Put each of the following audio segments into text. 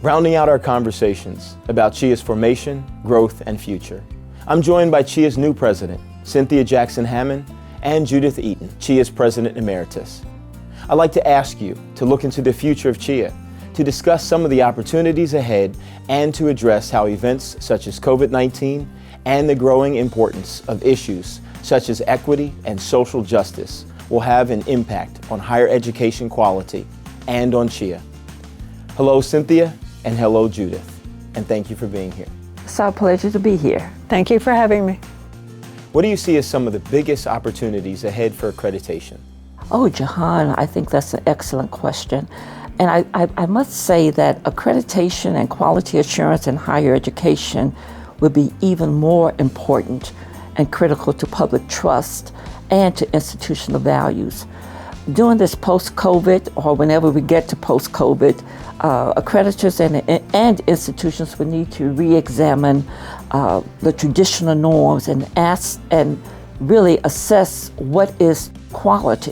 rounding out our conversations about CHEA's formation, growth, and future. I'm joined by CHEA's new president, Cynthia Jackson-Hammond, and Judith Eaton, CHEA's president emeritus. I'd like to ask you to look into the future of CHEA, to discuss some of the opportunities ahead, and to address how events such as COVID-19 and the growing importance of issues such as equity and social justice will have an impact on higher education quality and on CHEA. Hello, Cynthia, and hello, Judith, and thank you for being here. It's our pleasure to be here. Thank you for having me. What do you see as some of the biggest opportunities ahead for accreditation? Oh, Jahan, I think that's an excellent question. And I must say that accreditation and quality assurance in higher education will be even more important and critical to public trust and to institutional values. During this post-COVID, or whenever we get to post-COVID, accreditors and institutions will need to re-examine the traditional norms and ask and really assess what is quality.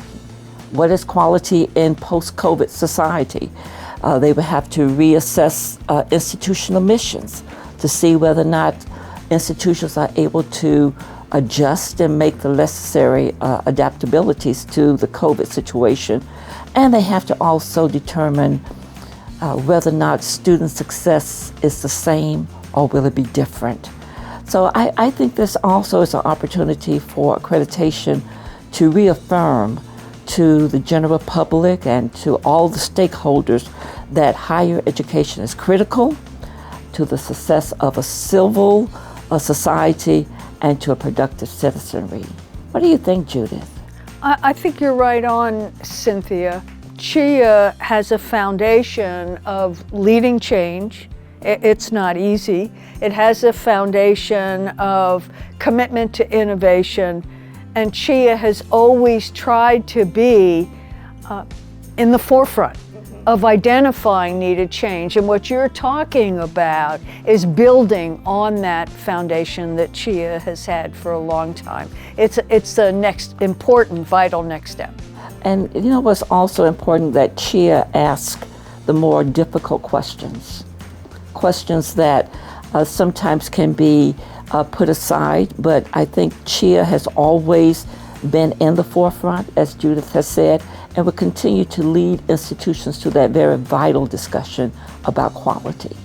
What is quality in post-COVID society? They will have to reassess institutional missions to see whether or not institutions are able to adjust and make the necessary adaptabilities to the COVID situation. And they have to also determine whether or not student success is the same or will it be different. So I think this also is an opportunity for accreditation to reaffirm to the general public and to all the stakeholders that higher education is critical to the success of a civil society and to a productive citizenry. What do you think, Judith? I think you're right on, Cynthia. CHEA has a foundation of leading change. It's not easy. It has a foundation of commitment to innovation, and CHEA has always tried to be in the forefront of identifying needed change. And what you're talking about is building on that foundation that CHEA has had for a long time. It's the next important, vital next step. And you know what's also important, that CHEA asks the more difficult questions. Questions that sometimes can be put aside, but I think CHEA has always been in the forefront, as Judith has said, and will continue to lead institutions to that very vital discussion about quality.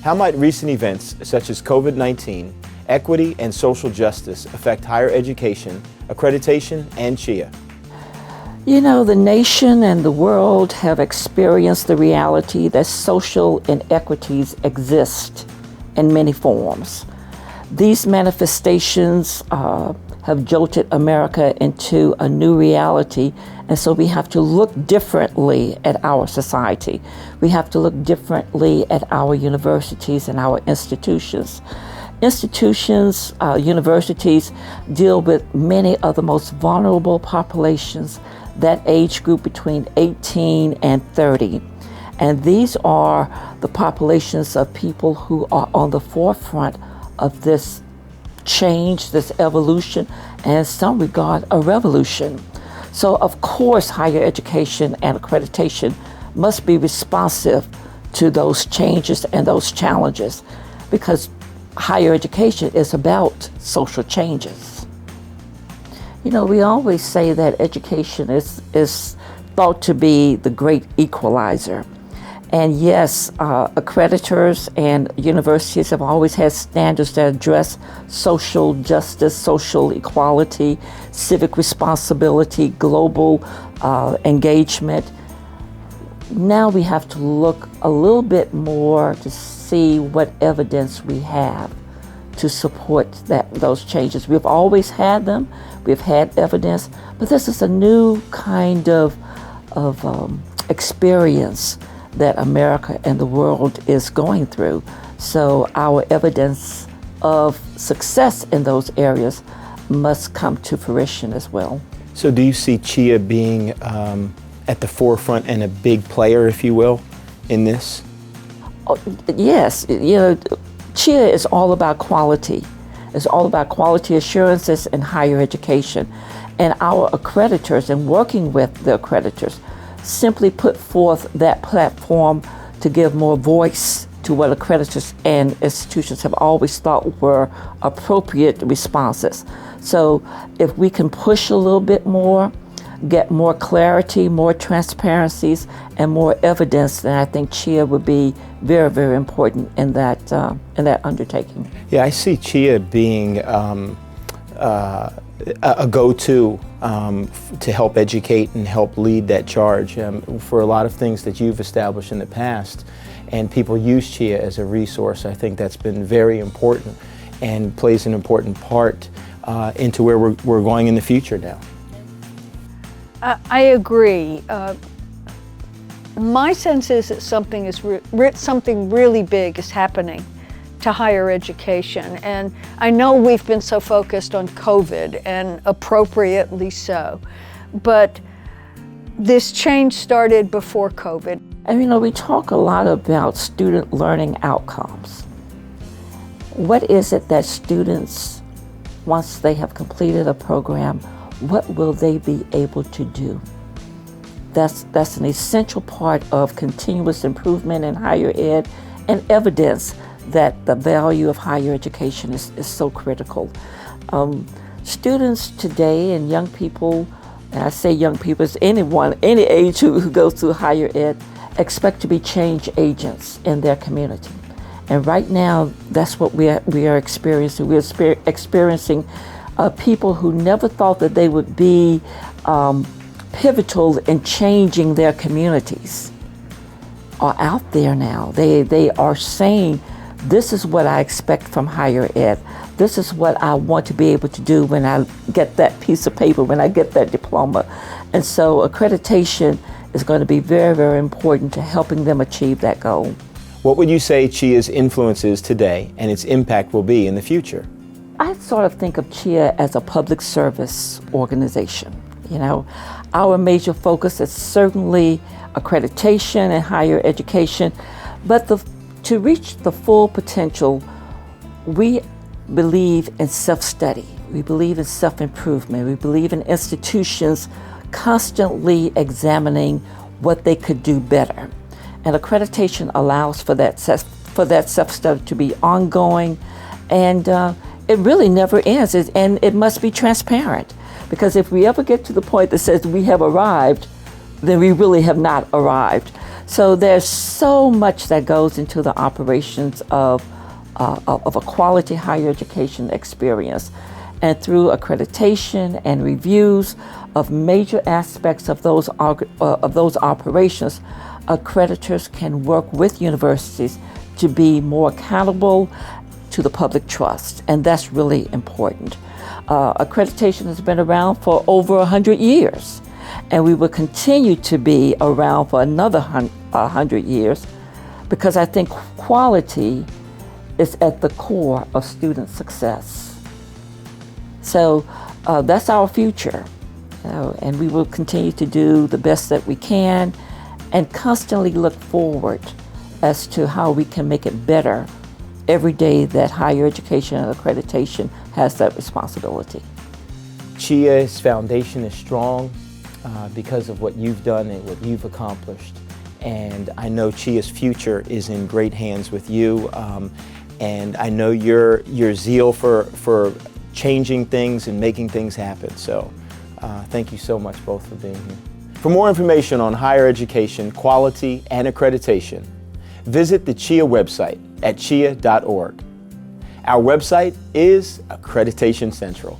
How might recent events such as COVID-19, equity, and social justice affect higher education, accreditation, and CHEA? You know, the nation and the world have experienced the reality that social inequities exist in many forms. These manifestations have jolted America into a new reality, and so we have to look differently at our society. We have to look differently at our universities and our institutions. Institutions, universities deal with many of the most vulnerable populations, that age group between 18 and 30. And these are the populations of people who are on the forefront of this change, this evolution, and in some regard, a revolution. So of course, higher education and accreditation must be responsive to those changes and those challenges, because higher education is about social changes. You know, we always say that education is thought to be the great equalizer. And yes, accreditors and universities have always had standards that address social justice, social equality, civic responsibility, global engagement. Now we have to look a little bit more to see what evidence we have to support those changes. We've always had them, we've had evidence, but this is a new kind of experience that America and the world is going through. So our evidence of success in those areas must come to fruition as well. So do you see CHEA being at the forefront and a big player, if you will, in this? Oh, yes, you know, CHEA is all about quality. It's all about quality assurances in higher education. And our accreditors, and working with the accreditors, simply put forth that platform to give more voice to what accreditors and institutions have always thought were appropriate responses. So if we can push a little bit more, get more clarity, more transparencies, and more evidence, then I think CHEA would be very, very important in that undertaking. Yeah, I see CHEA being a go-to to help educate and help lead that charge for a lot of things that you've established in the past. And people use CHEA as a resource. I think that's been very important and plays an important part into where we're going in the future now. I agree. My sense is that something really big is happening to higher education. And I know we've been so focused on COVID, and appropriately so, but this change started before COVID. And we talk a lot about student learning outcomes. What is it that students, once they have completed a program, what will they be able to do? That's an essential part of continuous improvement in higher ed and evidence that the value of higher education is so critical. Students today and young people, and I say young people, it's anyone, any age who goes through higher ed, expect to be change agents in their community. And right now, that's what we are experiencing. We're experiencing people who never thought that they would be pivotal in changing their communities are out there now. They are saying, this is what I expect from higher ed. This is what I want to be able to do when I get that piece of paper, when I get that diploma. And so accreditation is going to be very, very important to helping them achieve that goal. What would you say CHEA's influence is today and its impact will be in the future? I sort of think of CHEA as a public service organization. Our major focus is certainly accreditation and higher education, but to reach the full potential, we believe in self-study. We believe in self-improvement. We believe in institutions constantly examining what they could do better. And accreditation allows for that self-study to be ongoing, and it really never ends, and it must be transparent. Because if we ever get to the point that says we have arrived, then we really have not arrived. So there's so much that goes into the operations of a quality higher education experience. And through accreditation and reviews of major aspects of those operations, accreditors can work with universities to be more accountable to the public trust, and that's really important. Accreditation has been around for over 100 years, and we will continue to be around for another 100 years, because I think quality is at the core of student success. So that's our future, and we will continue to do the best that we can and constantly look forward as to how we can make it better every day that higher education and accreditation has that responsibility. CHEA's foundation is strong because of what you've done and what you've accomplished. And I know CHEA's future is in great hands with you. And I know your zeal for changing things and making things happen. So thank you so much both for being here. For more information on higher education, quality, and accreditation, visit the CHEA website at chea.org. Our website is Accreditation Central.